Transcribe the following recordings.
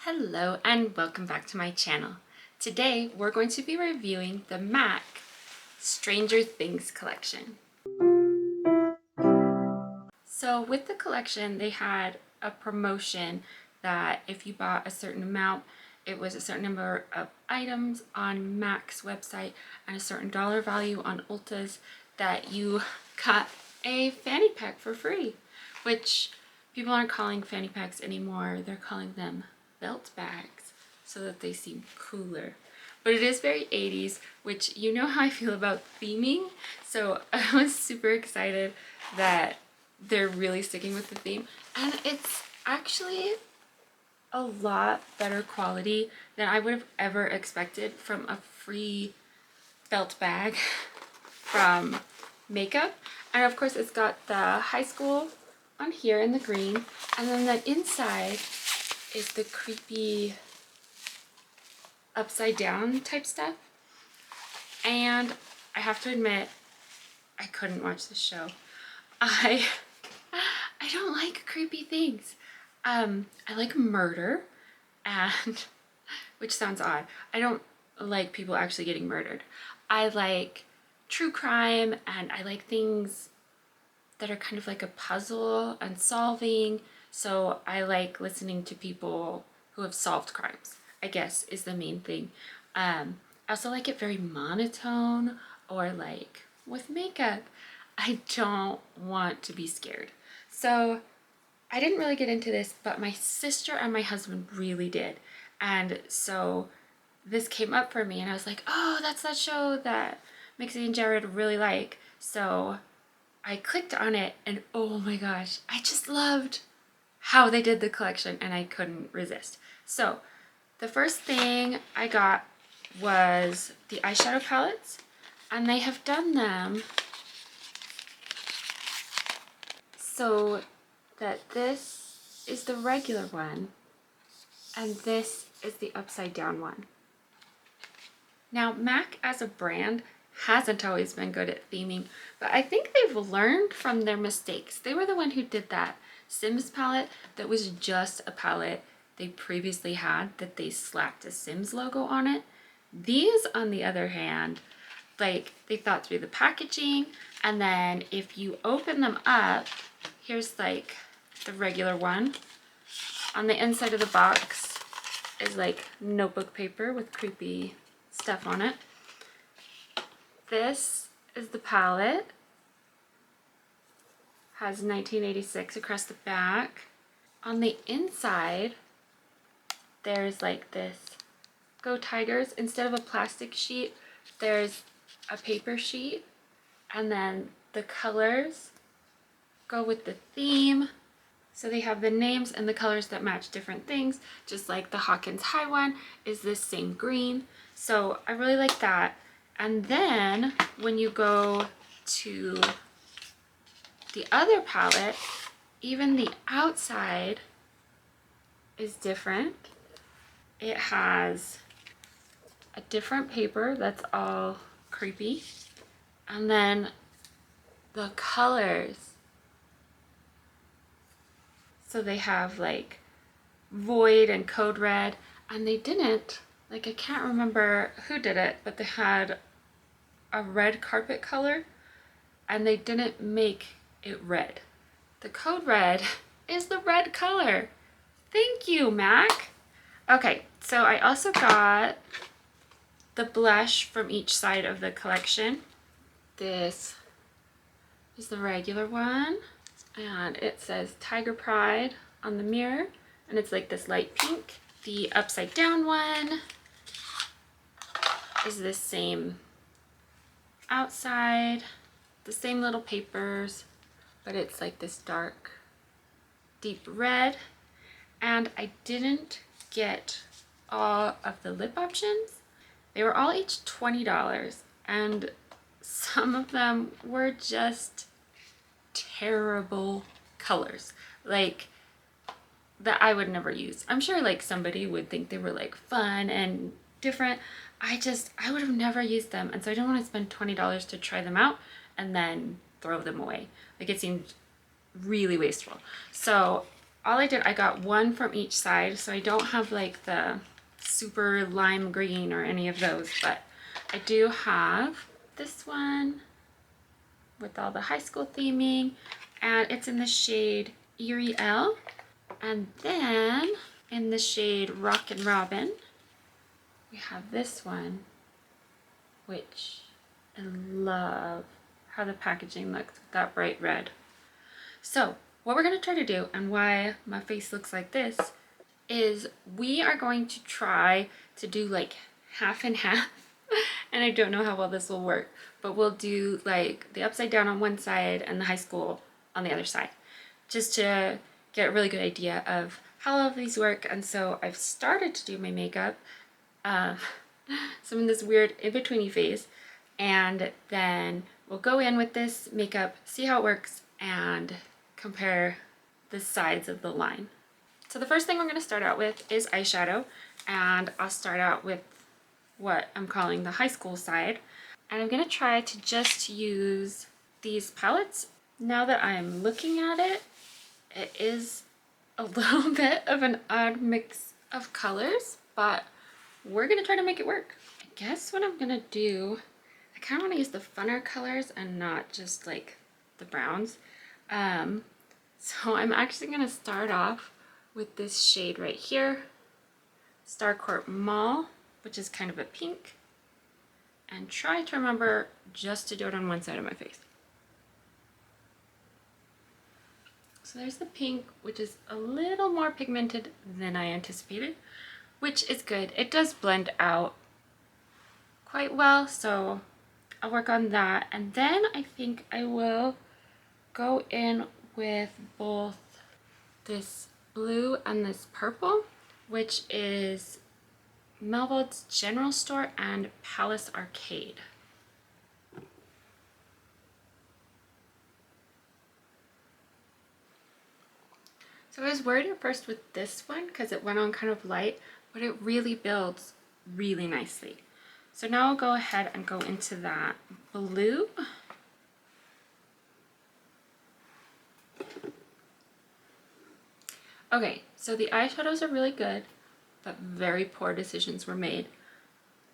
Hello and welcome back to my channel. Today we're going to be reviewing the MAC Stranger Things collection. So with the collection they had a promotion that if you bought a certain amount, it was a certain number of items on MAC's website and a certain dollar value on Ulta's that you got a fanny pack for free, which people aren't calling fanny packs anymore, they're calling them belt bags so that they seem cooler. But it is very 80s, which you know how I feel about theming, so I was super excited that they're really sticking with the theme, and it's actually a lot better quality than I would have ever expected from a free belt bag from makeup. And of course it's got the high school on here in the green, and then the inside is the creepy upside down type stuff. And I have to admit, I couldn't watch this show. I don't like creepy things. I like murder, and which sounds odd. I don't like people actually getting murdered. I like true crime, and I like things that are kind of like a puzzle and solving. So I like listening to people who have solved crimes, I guess is the main thing. I also like it very monotone, or like with makeup. I don't want to be scared. So I didn't really get into this, but my sister and my husband really did. And so this came up for me and I was like, oh, that's that show that Mixie and Jared really like. So I clicked on it and oh my gosh, I just loved how they did the collection and I couldn't resist. So the first thing I got was the eyeshadow palettes, and they have done them so that this is the regular one and this is the upside down one. Now MAC as a brand hasn't always been good at theming, but I think they've learned from their mistakes. They were the one who did that Sims palette that was just a palette they previously had that they slapped a Sims logo on it. These, on the other hand, like they thought through the packaging, and then if you open them up, here's like the regular one. On the inside of the box is like notebook paper with creepy stuff on it. This is the palette. Has 1986 across the back. On the inside, there's like this Go Tigers. Instead of a plastic sheet, there's a paper sheet. And then the colors go with the theme. So they have the names and the colors that match different things, just like the Hawkins High one is this same green. So I really like that. And then when you go to the other palette, even the outside is different. It has a different paper that's all creepy. And then the colors. So they have like Void and Code Red, and they didn't, like I can't remember who did it, but they had a red carpet color and they didn't make it red. The Code Red is the red color. Thank you, MAC. Okay, so I also got the blush from each side of the collection. This is the regular one, and it says Tiger Pride on the mirror, and it's like this light pink. The upside down one is this same outside, the same little papers, but it's like this dark, deep red. And I didn't get all of the lip options. They were all each $20, and some of them were just terrible colors, like that I would never use. I'm sure like somebody would think they were like fun and different. I would have never used them, and so I don't want to spend $20 to try them out and then throw them away. Like it seemed really wasteful. So all I did, I got one from each side, so I don't have like the super lime green or any of those, but I do have this one with all the high school theming, and it's in the shade Eerie L. And then in the shade Rockin' Robin, we have this one, which I love how the packaging looks with that bright red. So what we're gonna try to do, and why my face looks like this, is we are going to try to do like half and half. And I don't know how well this will work, but we'll do like the upside down on one side and the high school on the other side, just to get a really good idea of how all of these work. And so I've started to do my makeup, so I'm in this weird in-betweeny phase, and then we'll go in with this makeup, see how it works, and compare the sides of the line. So the first thing we're going to start out with is eyeshadow, and I'll start out with what I'm calling the high school side. And I'm going to try to just use these palettes. Now that I'm looking at it, it is a little bit of an odd mix of colors, but we're going to try to make it work. I guess what I'm going to do, I kind of want to use the funner colors and not just like the browns. So I'm actually going to start off with this shade right here, Starcourt Mall, which is kind of a pink, and try to remember just to do it on one side of my face. So there's the pink, which is a little more pigmented than I anticipated, which is good. It does blend out quite well, so I'll work on that. And then I think I will go in with both this blue and this purple, which is Melville's General Store and Palace Arcade. So I was worried at first with this one because it went on kind of light, but it really builds really nicely. So now I'll go ahead and go into that blue. Okay, so the eyeshadows are really good, but very poor decisions were made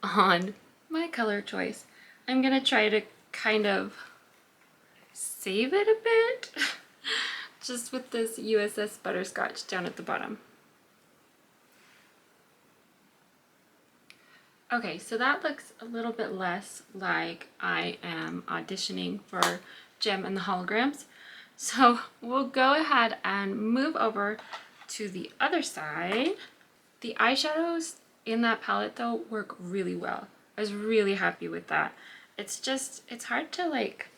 on my color choice. I'm gonna try to kind of save it a bit, just with this USS Butterscotch down at the bottom. Okay, so that looks a little bit less like I am auditioning for Gem and the Holograms. So we'll go ahead and move over to the other side. The eyeshadows in that palette though work really well. I was really happy with that. It's hard to like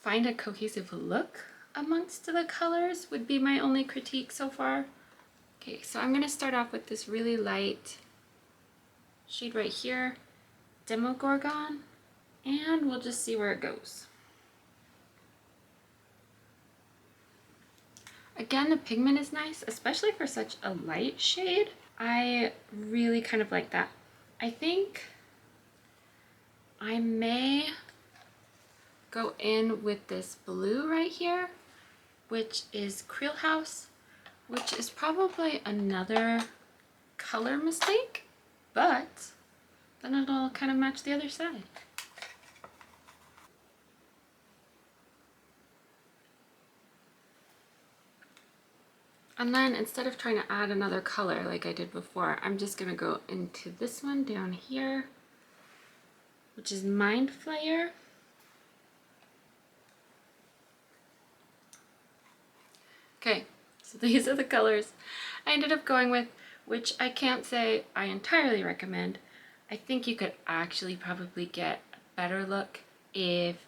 find a cohesive look amongst the colors would be my only critique so far. Okay, so I'm gonna start off with this really light shade right here, Demogorgon, and we'll just see where it goes. Again, the pigment is nice, especially for such a light shade. I really kind of like that. I think I may go in with this blue right here, which is Creel House, which is probably another color mistake, but then it'll kind of match the other side. And then instead of trying to add another color like I did before, I'm just gonna go into this one down here, which is Mind Flayer. Okay, so these are the colors I ended up going with, which I can't say I entirely recommend. I think you could actually probably get a better look if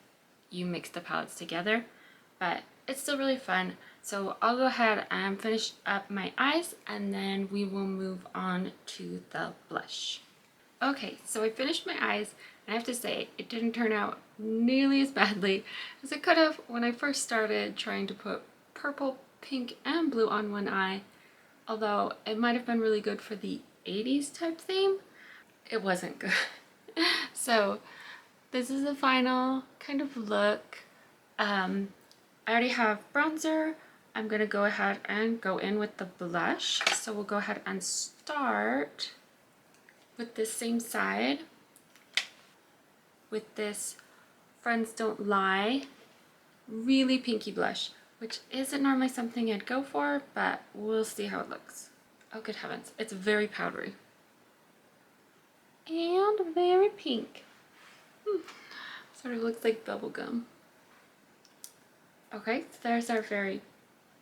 you mix the palettes together, but it's still really fun. So I'll go ahead and finish up my eyes, and then we will move on to the blush. Okay, so I finished my eyes, and I have to say it didn't turn out nearly as badly as it could have when I first started trying to put purple, pink, and blue on one eye. Although it might have been really good for the 80s type theme, it wasn't good. So this is the final kind of look. I already have bronzer. I'm gonna go ahead and go in with the blush. So we'll go ahead and start with this same side with this Friends Don't Lie really pinky blush, which isn't normally something I'd go for, but we'll see how it looks. Oh, good heavens, it's very powdery and very pink. Sort of looks like bubble gum. Okay, so there's our very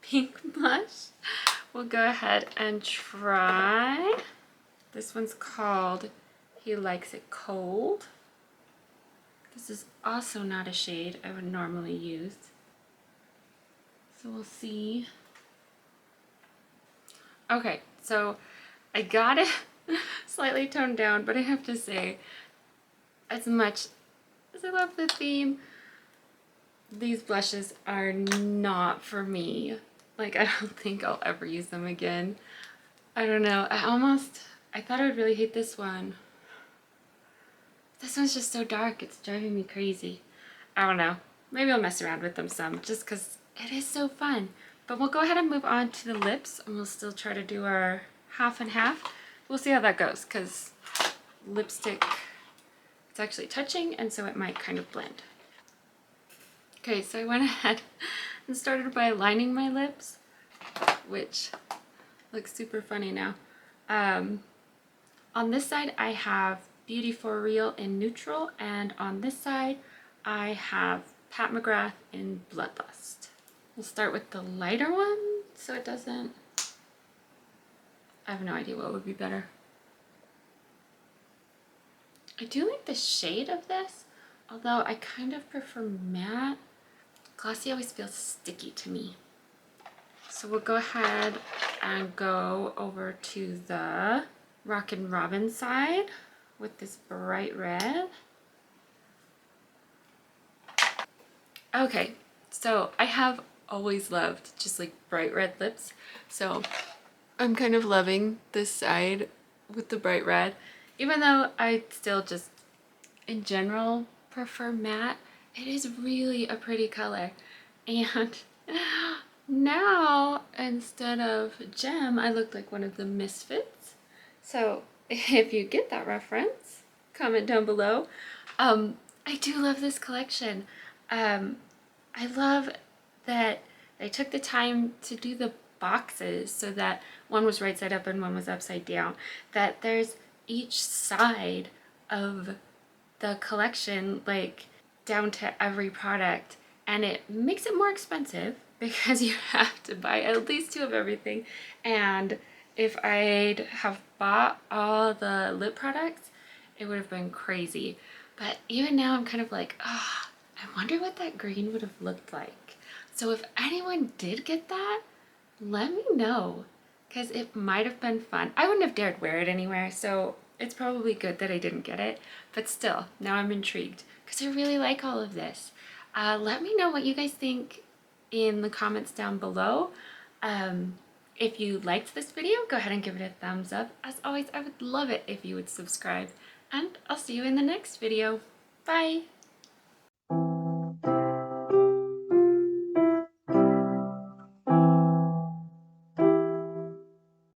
pink blush. We'll go ahead and try. This one's called He Likes It Cold. This is also not a shade I would normally use. So we'll see. Okay, so I got it slightly toned down, but I have to say, as much as I love the theme, these blushes are not for me. Like, I don't think I'll ever use them again. I don't know. I thought I would really hate this one. This one's just so dark. It's driving me crazy. I don't know. Maybe I'll mess around with them some just because it is so fun. But we'll go ahead and move on to the lips, and we'll still try to do our half and half. We'll see how that goes because lipstick, it's actually touching, and so it might kind of blend. Okay, so I went ahead and started by lining my lips, which looks super funny now. On this side, I have Beauty for Real in neutral, and on this side, I have Pat McGrath in Bloodlust. We'll start with the lighter one, so it doesn't... I have no idea what would be better. I do like the shade of this, although I kind of prefer matte. Glossy always feels sticky to me. So we'll go ahead and go over to the Rockin' Robin side with this bright red. Okay, so I have always loved just like bright red lips, so I'm kind of loving this side with the bright red, even though I still just in general prefer matte. It is really a pretty color, and now instead of Gem, I look like one of the Misfits. So if you get that reference, comment down below. I do love this collection. I love that they took the time to do the boxes so that one was right side up and one was upside down, that there's each side of the collection like down to every product, and it makes it more expensive because you have to buy at least 2 of everything. And if I'd have bought all the lip products, it would have been crazy. But even now I'm kind of like, oh, I wonder what that green would have looked like. So if anyone did get that, let me know, because it might have been fun. I wouldn't have dared wear it anywhere, so it's probably good that I didn't get it. But still, now I'm intrigued because I really like all of this. Let me know what you guys think in the comments down below. If you liked this video, go ahead and give it a thumbs up. As always, I would love it if you would subscribe, and I'll see you in the next video. Bye!